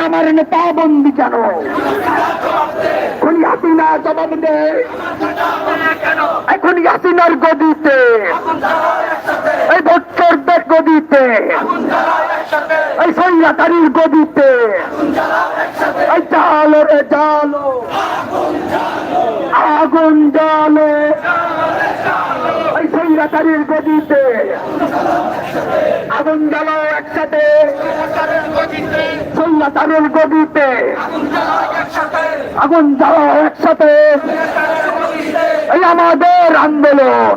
আমার নেতা বন্দি কেন? খুনি হাসিনা জবাব দে, এখন হাসিনার গদিতে, এই ভোটচোরদের গদিতে, এই সৈরাতারির গদিতে, এই জালো রে জালো, আগুন জালো, এই সৈরাতারির গদিতে আগুন জ্বালাও একসাথে, সৈরাতারির গদিতে আগুন জ্বালাও একসাথে। এই আমাদের আন্দোলন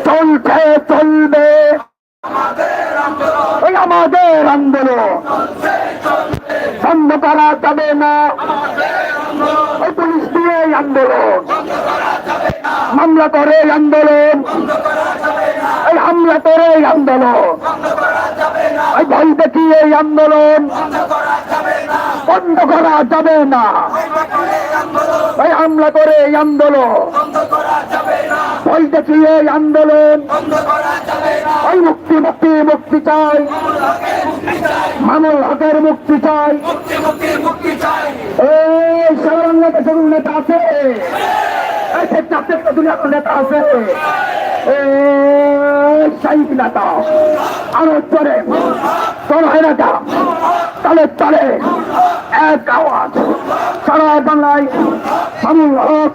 চলছে চলবে, এই আমাদের আন্দোলন বন্ধ করা যাবে না। এই পুলিশ দিয়ে আন্দোলন, মামলা করে আন্দোলন, এই হামলা করে আন্দোলন, এই ভয় দেখিয়ে আন্দোলন বন্ধ করা যাবে না। এই হামলা করে আন্দোলন, ভয় দেখিয়ে আন্দোলন, ওই মুক্তি মুক্তি মুক্তি চাই, মামুল হকের মুক্তি চাই। এই সারা বাংলাদেশের নেতা আছে, নেতা আছে, শাহিদ নেতা আরো চলে তোর হয় না, তালে তালে এক আওয়াজ সারা বাংলায় মামুল হক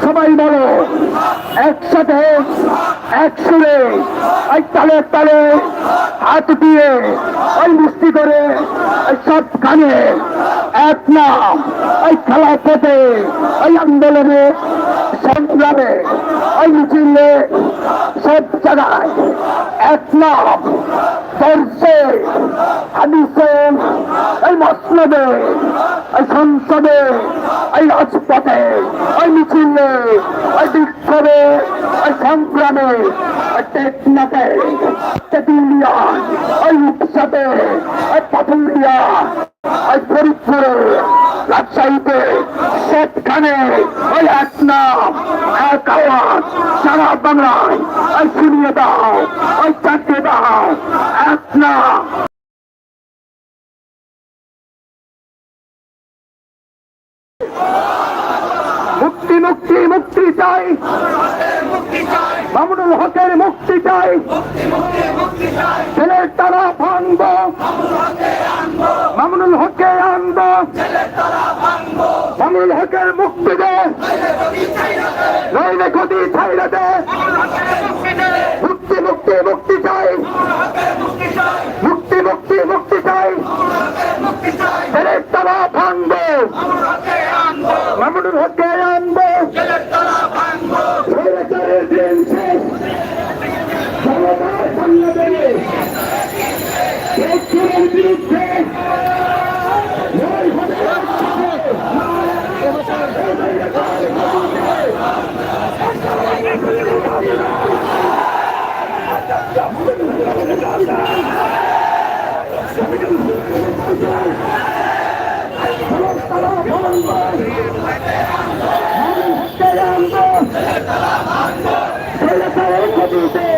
সবাই বলো একসাথে এক সুরে, এই তালে তালে হাত দিয়ে ওই মুষ্টি করে সব গানে এক নাম, ওই খেলা পেতে, ওই আন্দোলনে সংগ্রামে, ওই মিছিলে সব জায়গায় এক নাম দর্শে হাদিসে, এই মসনদে, এই সংসদে, এই রাজপথে, ওই মিছিলে, ওই বিক্ষোভে, ওই সংগ্রামে, ওই টেকনাফে, তেতুলিয়া, ওই রূপসাতে, ওই পাথুরিয়া, ওই ফরিদপুরে, রাজশাহীতে, সবখানে ওই এক নাম এক আওয়াজ সারা বাংলায় ওই শুনিয়ে দাও, ওই চাকরি দাও এক নাম। মুক্তি মুক্তি মুক্তি চাই, মামুনুল হকের মুক্তি চাই, ছেলের তারা ভাঙব, মামুনুল হকে আনব, মামুনুল হকের মুক্তি দে, নইলে গদি ছাইড়া দে। মুক্তি মুক্তি মুক্তি চাই, মুক্তি মুক্তি মুক্তি চাই, ছেলের তারা ভাঙব, মামুনুল হকে আনব, স্বৈরাচারের দিন শেষ জনতার বাংলাদেশ শেখের বিরুদ্ধে জয় হবে স্বৈরাচারের ক্ষতিতে